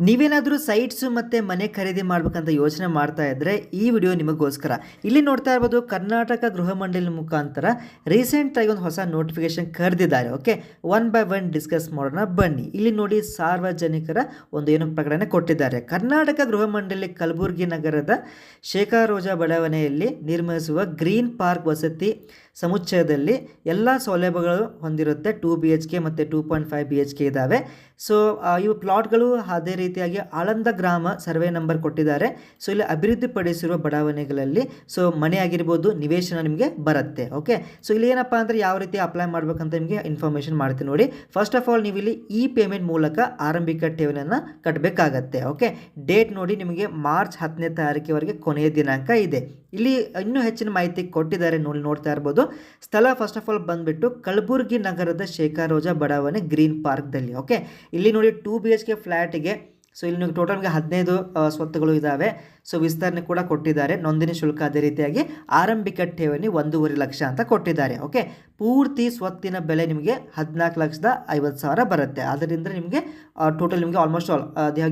ನೀವೇನಾದರೂ ಸೈಟ್ಸು ಮತ್ತು ಮನೆ ಖರೀದಿ ಮಾಡಬೇಕಂತ ಯೋಚನೆ ಮಾಡ್ತಾ ಇದ್ದರೆ ಈ ವಿಡಿಯೋ ನಿಮಗೋಸ್ಕರ. ಇಲ್ಲಿ ನೋಡ್ತಾ ಇರ್ಬೋದು, ಕರ್ನಾಟಕ ಗೃಹ ಮಂಡಳಿ ಮುಖಾಂತರ ರೀಸೆಂಟಾಗಿ ಒಂದು ಹೊಸ ನೋಟಿಫಿಕೇಶನ್ ಕರೆದಿದ್ದಾರೆ. Okay, one by one discuss ಮಾಡೋಣ ಬನ್ನಿ. ಇಲ್ಲಿ ನೋಡಿ, ಸಾರ್ವಜನಿಕರ ಒಂದು ಏನು ಪ್ರಕಟಣೆ ಕೊಟ್ಟಿದ್ದಾರೆ. ಕರ್ನಾಟಕ ಗೃಹ ಮಂಡಳಿ ಕಲಬುರಗಿ ನಗರದ ಶೇಖಾರೋಜಾ ಬಡಾವಣೆಯಲ್ಲಿ ನಿರ್ಮಿಸುವ ಗ್ರೀನ್ ಪಾರ್ಕ್ ವಸತಿ ಸಮುಚ್ಚಯದಲ್ಲಿ ಎಲ್ಲ ಸೌಲಭ್ಯಗಳು ಹೊಂದಿರುತ್ತೆ. 2 BHK ಮತ್ತು 2.5 BHK ಇದ್ದಾವೆ. ಸೊ ಇವು ಪ್ಲಾಟ್ಗಳು ಅದೇ ರೀತಿಯಾಗಿ ಆಳಂದ ಗ್ರಾಮ ಸರ್ವೆ ನಂಬರ್ ಕೊಟ್ಟಿದ್ದಾರೆ. ಸೊ ಇಲ್ಲಿ ಅಭಿವೃದ್ಧಿಪಡಿಸಿರುವ ಬಡಾವಣೆಗಳಲ್ಲಿ ಸೊ ಮನೆ ಆಗಿರ್ಬೋದು, ನಿವೇಶನ ನಿಮಗೆ ಬರುತ್ತೆ. ಓಕೆ, ಸೊ ಇಲ್ಲಿ ಏನಪ್ಪ ಅಂದರೆ ಯಾವ ರೀತಿ ಅಪ್ಲೈ ಮಾಡಬೇಕಂತ ನಿಮಗೆ ಇನ್ಫಾರ್ಮೇಷನ್ ಮಾಡ್ತೀನಿ ನೋಡಿ. ಫಸ್ಟ್ ಆಫ್ ಆಲ್ ನೀವು ಇಲ್ಲಿ ಈ ಪೇಮೆಂಟ್ ಮೂಲಕ ಆರಂಭಿಕ ಠೇವಣಿಯನ್ನು ಕಟ್ಟಬೇಕಾಗತ್ತೆ. ಓಕೆ, ಡೇಟ್ ನೋಡಿ, ನಿಮಗೆ ಮಾರ್ಚ್ 10ನೇ ತಾರೀಕಿವರೆಗೆ ಕೊನೆಯ ದಿನಾಂಕ ಇದೆ. ಇಲ್ಲಿ ಇನ್ನೂ ಹೆಚ್ಚಿನ ಮಾಹಿತಿ ಕೊಟ್ಟಿದ್ದಾರೆ, ನೋಡ್ತಾ ಇರ್ಬೋದು. ಸ್ಥಳ ಫಸ್ಟ್ ಆಫ್ ಆಲ್ ಬಂದುಬಿಟ್ಟು ಕಲಬುರಗಿ ನಗರದ ಶೇಖಾರೋಜಾ ಬಡಾವಣೆ ಗ್ರೀನ್ ಪಾರ್ಕ್ದಲ್ಲಿ. ಓಕೆ, ಇಲ್ಲಿ ನೋಡಿ 2 BHK ಫ್ಲ್ಯಾಟಿಗೆ ಸೊ ಇಲ್ಲಿ ನಿಮಗೆ ಟೋಟಲ್ಗೆ 15 ಸ್ವತ್ತುಗಳು ಇದ್ದಾವೆ. ಸೊ ವಿಸ್ತರಣೆ ಕೂಡ ಕೊಟ್ಟಿದ್ದಾರೆ. ನೋಂದಣಿ ಶುಲ್ಕ ಅದೇ ರೀತಿಯಾಗಿ ಆರಂಭಿಕ ಠೇವಣಿ 1.5 ಲಕ್ಷ ಅಂತ ಕೊಟ್ಟಿದ್ದಾರೆ. ಓಕೆ, ಪೂರ್ತಿ ಸ್ವತ್ತಿನ ಬೆಲೆ ನಿಮಗೆ 14,50,000 ಬರುತ್ತೆ. ಅದರಿಂದ ನಿಮಗೆ ಟೋಟಲ್ ನಿಮಗೆ almost all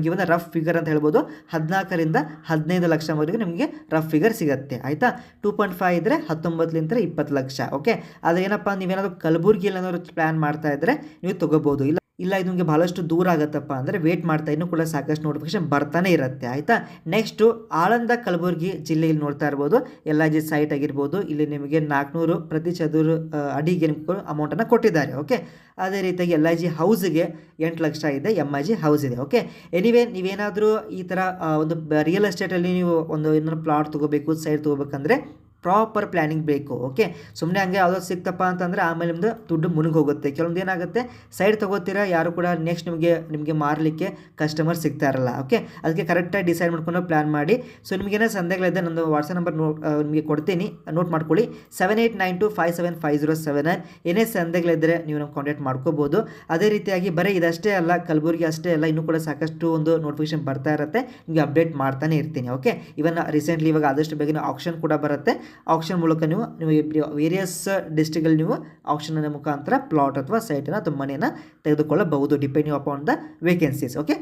given rough figure ಅಂತ ಹೇಳ್ಬೋದು, 14ರಿಂದ 15 ಲಕ್ಷವರೆಗೆ ನಿಮಗೆ ರಫ್ ಫಿಗರ್ ಸಿಗುತ್ತೆ. ಆಯಿತಾ, 2.5 ಇದ್ದರೆ 19ರಿಂದ 20 ಲಕ್ಷ. ಓಕೆ, ಅದೇನಪ್ಪ, ನೀವೇನಾದರೂ ಕಲಬುರಗಿಯಲ್ಲಿ ಏನಾದರೂ ಪ್ಲ್ಯಾನ್ ಮಾಡ್ತಾ ಇದ್ದರೆ ನೀವು ತೊಗೋಬೋದು. ಇಲ್ಲ ಇದು ನಿಮಗೆ ಭಾಳಷ್ಟು ದೂರ ಆಗುತ್ತಪ್ಪ ಅಂದರೆ ವೇಟ್ ಮಾಡ್ತಾ ಇನ್ನೂ ಕೂಡ ಸಾಕಷ್ಟು ನೋಟಿಫಿಕೇಶನ್ ಬರ್ತಾನೆ ಇರುತ್ತೆ. ಆಯಿತಾ, ನೆಕ್ಸ್ಟು ಆಳಂದ ಕಲಬುರಗಿ ಜಿಲ್ಲೆಯಲ್ಲಿ ನೋಡ್ತಾ ಇರ್ಬೋದು, LIG ಸೈಟ್ ಆಗಿರ್ಬೋದು. ಇಲ್ಲಿ ನಿಮಗೆ 400 ಪ್ರತಿ ಚದುರ ಅಡಿಗೆ ನಿಮಗೆ ಅಮೌಂಟನ್ನು ಕೊಟ್ಟಿದ್ದಾರೆ. ಓಕೆ, ಅದೇ ರೀತಿಯಾಗಿ LIG ಹೌಸ್ಗೆ 8 ಲಕ್ಷ ಇದೆ, MIG ಹೌಸ್ ಇದೆ. ಓಕೆ, ಎನಿವೇ ನೀವೇನಾದರೂ ಈ ಥರ ಒಂದು ರಿಯಲ್ ಎಸ್ಟೇಟಲ್ಲಿ ನೀವು ಒಂದು ಏನಾದ್ರು ಪ್ಲಾಟ್ ತೊಗೋಬೇಕು, ಸೈಟ್ ತೊಗೋಬೇಕಂದ್ರೆ ಪ್ರಾಪರ್ ಪ್ಲ್ಯಾನಿಂಗ್ ಬೇಕು. ಓಕೆ, ಸುಮ್ಮನೆ ಹಂಗೆ ಯಾವುದೋ ಸಿಕ್ತಪ್ಪ ಅಂತಂದರೆ ಆಮೇಲೆ ನಿಮ್ಮದು ದುಡ್ಡು ಮುನಿಗೆ ಹೋಗುತ್ತೆ. ಕೆಲವೊಂದು ಏನಾಗುತ್ತೆ, ಸೈಡ್ ತೊಗೋತೀರಾ, ಯಾರು ಕೂಡ ನೆಕ್ಸ್ಟ್ ನಿಮಗೆ ಮಾರಲಿಕ್ಕೆ ಕಸ್ಟಮರ್ ಸಿಗ್ತಾ ಇರಲ್ಲ. ಓಕೆ, ಅದಕ್ಕೆ ಕರೆಕ್ಟಾಗಿ ಡಿಸೈಡ್ ಮಾಡ್ಕೊಂಡು ಪ್ಲ್ಯಾನ್ ಮಾಡಿ. ಸೊ ನಿಮಗೇನೋ ಸಂದೇಹಗಳಿದೆ, ನಂದು ವಾಟ್ಸಪ್ ನಂಬರ್ ನಿಮಗೆ ಕೊಡ್ತೀನಿ, ನೋಟ್ ಮಾಡ್ಕೊಳ್ಳಿ. 7892575079. ಏನೇ ಸಂದೇಹಗಳಿದ್ದರೆ ನೀವು ನಮ್ಗೆ ಕಾಂಟ್ಯಾಕ್ಟ್ ಮಾಡ್ಕೋಬೋದು. ಅದೇ ರೀತಿಯಾಗಿ ಬರೀ ಇದಷ್ಟೇ ಅಲ್ಲ, ಕಲಬುರಗಿ ಅಷ್ಟೇ ಅಲ್ಲ, ಇನ್ನೂ ಕೂಡ ಸಾಕಷ್ಟು ಒಂದು ನೋಟಿಫಿಕೇಶನ್ ಬರ್ತಾ ಇರುತ್ತೆ, ನಿಮಗೆ ಅಪ್ಡೇಟ್ ಮಾಡ್ತಾನೆ ಇರ್ತೀನಿ. ಓಕೆ, ಇವನ್ ರೀಸೆಂಟ್ಲಿ ಇವಾಗ ಆದಷ್ಟು ಬೇಗನೆ ಆಪ್ಷನ್ ಕೂಡ ಬರುತ್ತೆ. ಆಪ್ಷನ್ ಮೂಲಕ ನೀವು ವೇರಿಯಸ್ ಡಿಸ್ಟ್ರಿಕ್ಟಲ್ಲಿ ನೀವು ಆಪ್ಷನ್ ಮುಖಾಂತರ ಪ್ಲಾಟ್ ಅಥವಾ ಸೈಟನ್ನು ಅಥವಾ ಮನೆಯನ್ನು ತೆಗೆದುಕೊಳ್ಳಬಹುದು, depending upon the vacancies. Okay.